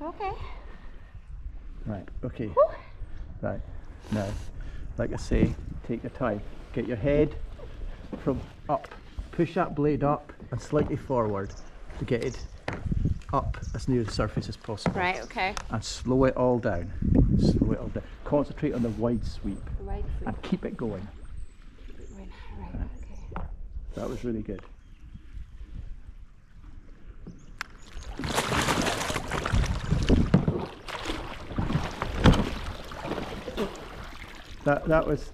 Okay. Right, okay. Whew. Right, now, like I say, take your time. Get your head from up. Push that blade up and slightly forward to get it up as near the surface as possible. Right, okay. And slow it all down. Slow it all down. Concentrate on the wide sweep. Wide sweep. And keep it going. Right, okay. That was really good. That was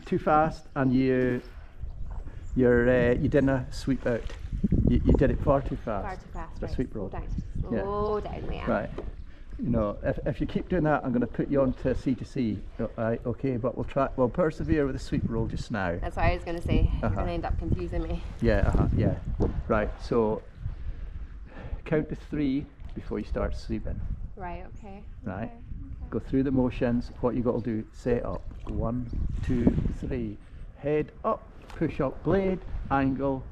too fast, and you didn't sweep out. You did it far too fast. Far too fast. The Right. sweep roll. Slow down, Leanne. Right. You know, if you keep doing that, I'm going to put you on to C to C. Right. Okay. But we'll persevere with the sweep roll just now. That's what I was going to say. You're going to end up confusing me. Yeah. Yeah. Right. So count to 3 before you start sweeping. Right. Okay. Right. Okay. Go through the motions. What you got to do? Set up. 1, 2, 3. Head up. Push up. Blade. Angle.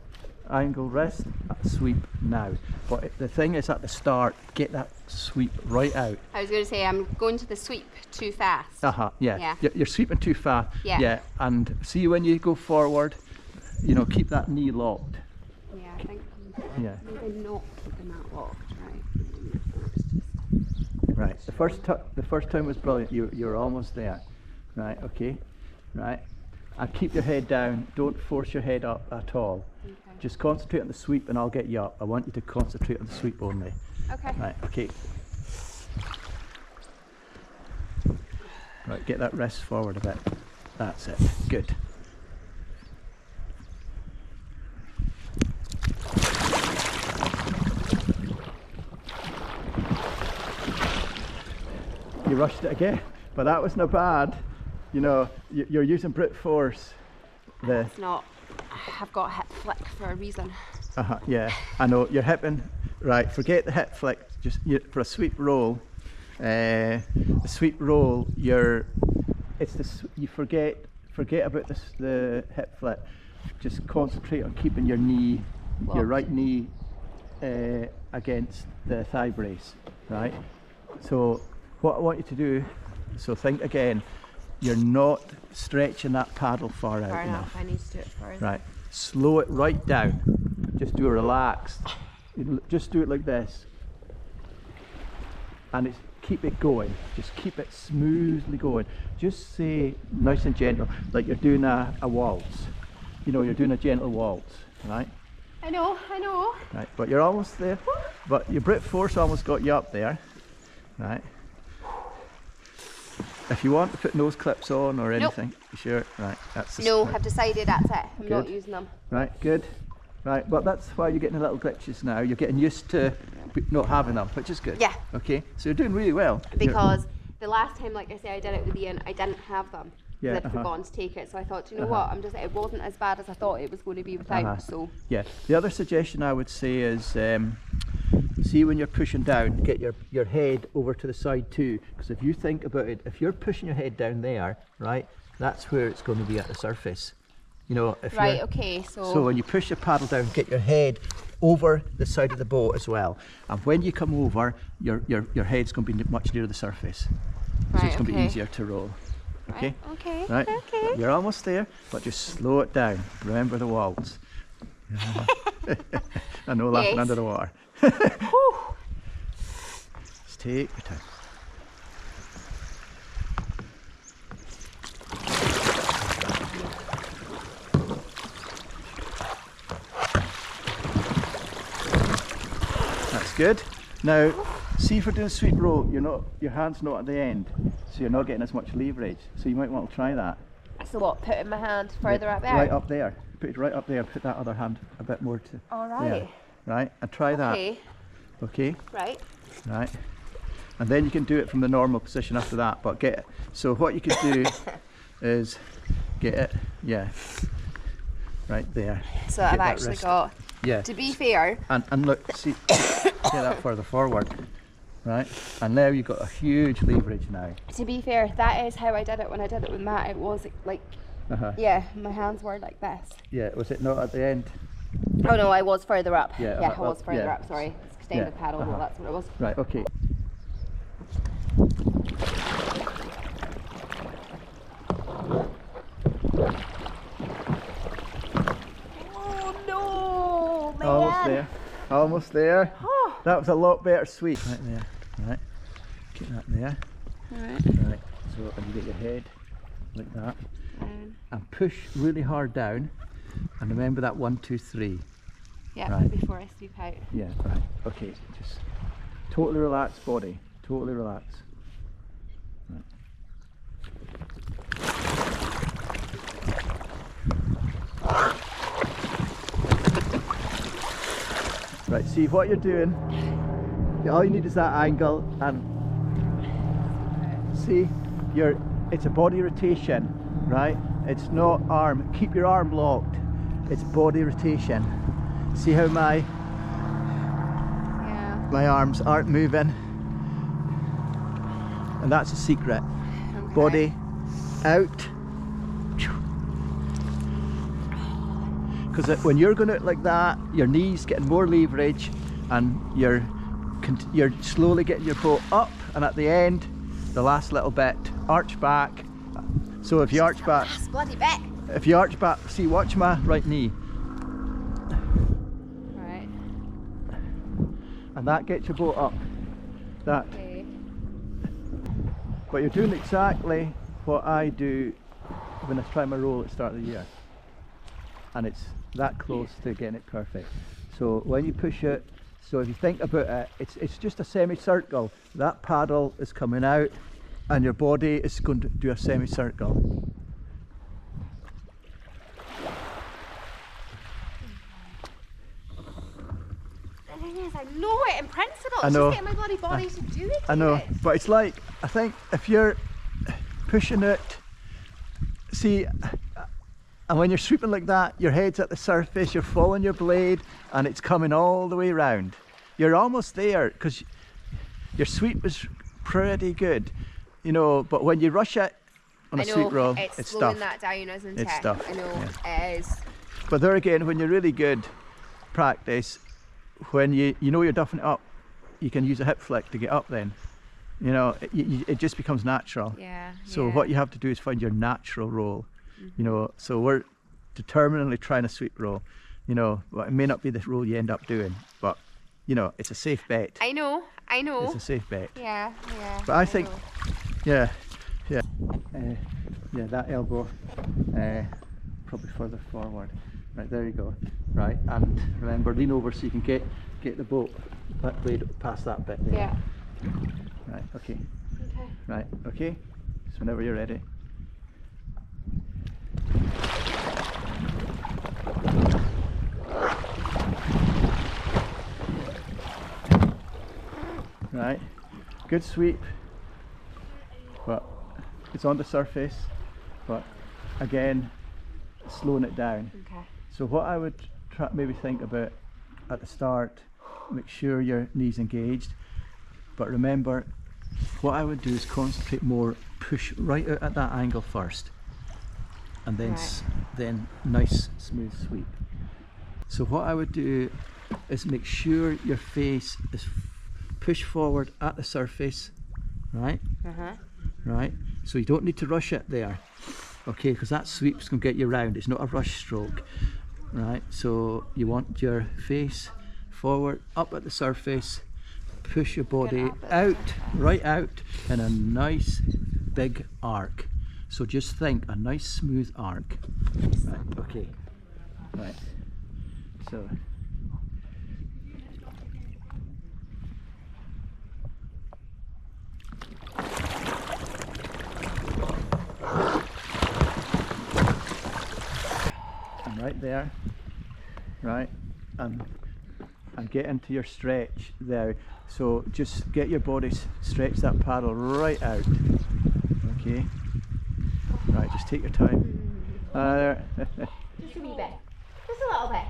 Angle. Rest. Sweep now. But the thing is, at the start, get that sweep right out. I was going to say I'm going to the sweep too fast. Yeah. You're sweeping too fast. Yeah. And see, when you go forward, you know, keep that knee locked. Yeah, I think Yeah. maybe not keeping that locked, right? Right. The first time was brilliant. You're almost there. Right. Okay. Right. And keep your head down. Don't force your head up at all. Okay. Just concentrate on the sweep, and I'll get you up. I want you to concentrate on the sweep only. Okay. Right. Okay. Right. Get that rest forward a bit. That's it. Good. You rushed it again, but that was not bad. You know, you're using brute force. It's not. I've got a hip flick for a reason. Yeah, I know. You're hipping. Right, forget the hip flick. Just for a sweep roll. The sweep roll, you forget about the hip flick. Just concentrate on keeping your knee, your right knee, against the thigh brace. Right. So what I want you to do. So think again. You're not stretching that paddle far out enough. I need to do it further. Right. Slow it right down. Just do a relaxed. Just do it like this. And keep it going. Just keep it smoothly going. Just say nice and gentle, like you're doing a waltz. You know, you're doing a gentle waltz, right? I know. Right, but you're almost there. But your brute force almost got you up there, right? If you want to put nose clips on or anything, you sure? Right, that's No, I've decided that's it. I'm not Good. using them. Right, good. Right, but that's why you're getting the little glitches now. You're getting used to not having them, which is good. Yeah. Okay, so you're doing really well. Because the last time, like I say, I did it with Ian, I didn't have them. Yeah, I'd forgotten to take it, so I thought, you know what, it wasn't as bad as I thought it was going to be without, so. Yeah, the other suggestion I would say is, see when you're pushing down, get your head over to the side too, because if you think about it, if you're pushing your head down there, right, that's where it's going to be at the surface. You know, if Right, okay, so when you push your paddle down, get your head over the side of the boat as well. And when you come over, your head's going to be much nearer the surface. Right, So it's going to be okay. easier to roll. Okay? Okay. Right? Okay. You're almost there, but just slow it down. Remember the waltz. I know, laughing Yes. under the water. Just take your time. That's good. Now, see, if we're doing a sweep roll, your hand's not at the end, so you're not getting as much leverage. So you might want to try that. So what, putting my hand further up there? Right up there. Put it right up there. Put that other hand a bit more to. All right. there. Right, and try Okay. that. Okay. Right. Right. And then you can do it from the normal position after that. But get it. So what you could do is get it. Yeah. Right there. So Get I've that actually wrist. got, Yeah. to be fair, And look, see, get that further forward. Right. And now you've got a huge leverage now. that is how I did it when I did it with Matt. It was like, yeah, my hands were like this. Yeah. Was it not at the end? Oh no, I was further up. Yeah, I was further yeah. up, sorry. Extended Yeah, paddle, no, that's what it was. Right. Okay. Oh no, man. Almost there. Almost there. Oh. That was a lot better sweep. Right there. Right. Get that there. Alright. Right. So and you get your head like that. And push really hard down. And remember that 1, 2, 3. Yeah, right. Before I sweep out. Yeah, right. Okay. Just totally relax body. Totally relax. Right. Right, see what you're doing. All you need is that angle, and see, it's a body rotation, right? It's not arm. Keep your arm locked. It's body rotation. See how my arms aren't moving, and that's the secret. Okay. Body out. Because when you're going out like that, your knees getting more leverage, and you're slowly getting your boat up, and at the end, the last little bit, arch back. So if you arch back, bloody bit. if you arch back, see, watch my right knee. Right. And that gets your boat up. That. Okay. But you're doing exactly what I do when I try my roll at the start of the year. And it's that close to getting it perfect. So when you push it, so if you think about it, it's just a semicircle. That paddle is coming out and your body is going to do a semicircle. The thing is, I know it in principle. I It's know. just getting my bloody body to do it. I know, but it's like, I think if you're pushing it, see, and when you're sweeping like that, your head's at the surface, you're following your blade, and it's coming all the way round. You're almost there, because your sweep is pretty good, you know, but when you rush it on a sweep roll, it's slowing stuffed. that down, isn't It's it? stuffed, I know, yeah. it is. But there again, when you're really good practice, when you know you're duffing it up, you can use a hip flick to get up then. You know, it just becomes natural. Yeah. So what you have to do is find your natural roll. You know, so we're determinedly trying to sweep roll. You know, well, it may not be the roll you end up doing, but you know, it's a safe bet. I know. It's a safe bet. Yeah. But I think, know. yeah, yeah, that elbow, probably further forward. Right, there you go. Right, and remember, lean over so you can get the boat blade past that bit there. Yeah. Right, okay. Okay. Right, okay. So whenever you're ready. Right, good sweep, but it's on the surface, but again, slowing it down. Okay. So what I would maybe think about at the start, make sure your knees engaged, but remember, what I would do is concentrate more, push right out at that angle first, and then then nice smooth sweep. So what I would do is make sure your face is push forward at the surface, right? Right. So you don't need to rush it there, okay? Because that sweep's gonna get you round. It's not a rush stroke, right? So you want your face forward, up at the surface, push your body out, right out in a nice big arc. So just think a nice smooth arc. Right. Okay. Right. So. And right there, right, and get into your stretch there. So just get your body, stretch that paddle right out. Okay. Right, just take your time. There. Just a wee bit. Just a little bit.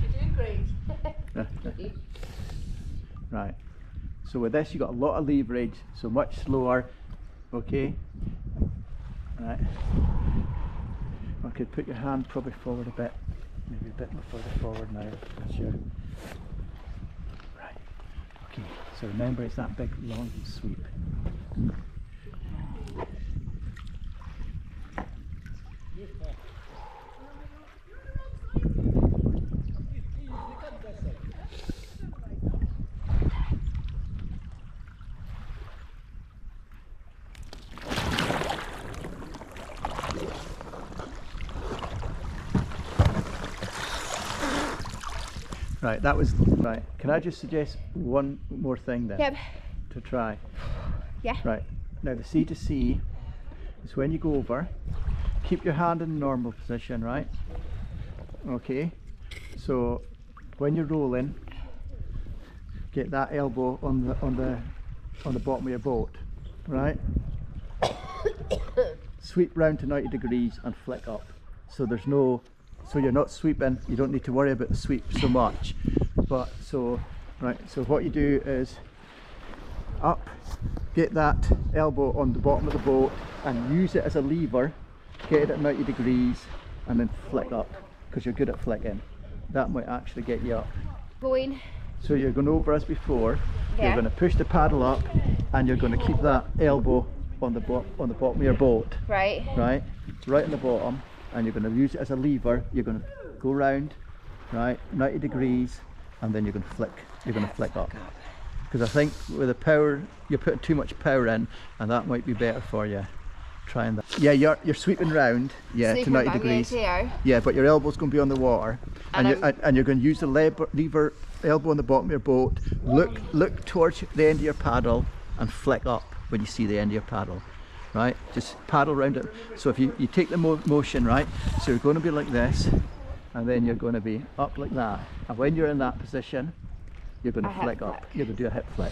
You're doing great. Right. So with this, you got a lot of leverage, so much slower. Okay. Right. Okay, put your hand probably forward a bit, maybe a bit more further forward now. Sure. Right. Okay. So remember, it's that big long sweep. Right, that was right. Can I just suggest one more thing then? Yep. To try. Yeah. Right. Now the C to C is when you go over, keep your hand in normal position, right? Okay. So when you're rolling, get that elbow on the bottom of your boat, right? Sweep round to 90 degrees and flick up. So there's no, so you're not sweeping, you don't need to worry about the sweep so much. But so, right, so what you do is up, get that elbow on the bottom of the boat and use it as a lever, get it at 90 degrees and then flick up, because you're good at flicking. That might actually get you up. Going. So you're going over as before, Yeah. you're going to push the paddle up and you're going to keep that elbow on the bottom of your boat. Right. Right on the bottom, and you're going to use it as a lever. You're going to go round, right, 90 degrees, and then you're going to flick. You're going to flick up. Because I think with the power, you're putting too much power in, and that might be better for you. Trying that. Yeah, you're sweeping round, yeah, Sweeping to 90 round, degrees. yeah. Yeah, but your elbow's going to be on the water, and you're going to use the lever elbow on the bottom of your boat. Look towards the end of your paddle and flick up when you see the end of your paddle. Right, just paddle around it. So if you take the motion, right, so you're going to be like this, and then you're going to be up like that. And when you're in that position, you're going to flick up. You're going to do a hip flick.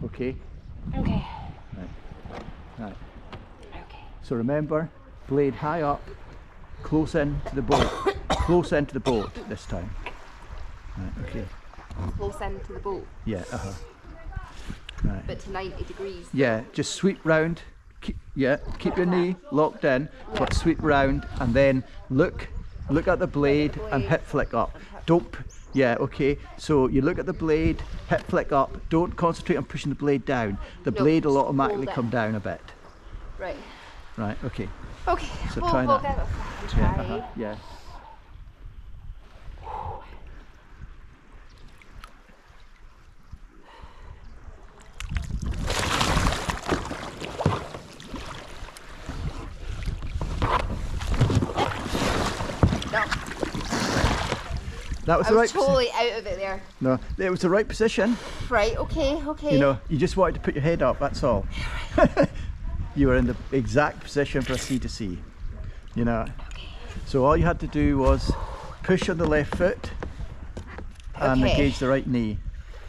Okay? Okay. Right. Okay. So remember, blade high up, close in to the boat. Close into the boat this time. Right, okay. Close end to the boat. Yeah, Right. But to 90 degrees. Yeah, just sweep round. Keep your knee locked in, but sweep round and then look at the blade and hip flick up. Yeah, okay. So you look at the blade, hip flick up. Don't concentrate on pushing the blade down. The blade will automatically come down a bit. Right. Right, okay. Okay. So we'll try that. Give it a try. Yeah. That was I the was right totally out of it there. No, it was the right position. Right, okay. You know, you just wanted to put your head up, that's all. You were in the exact position for a C to C. You know. Okay. So all you had to do was push on the left foot and engage the right knee.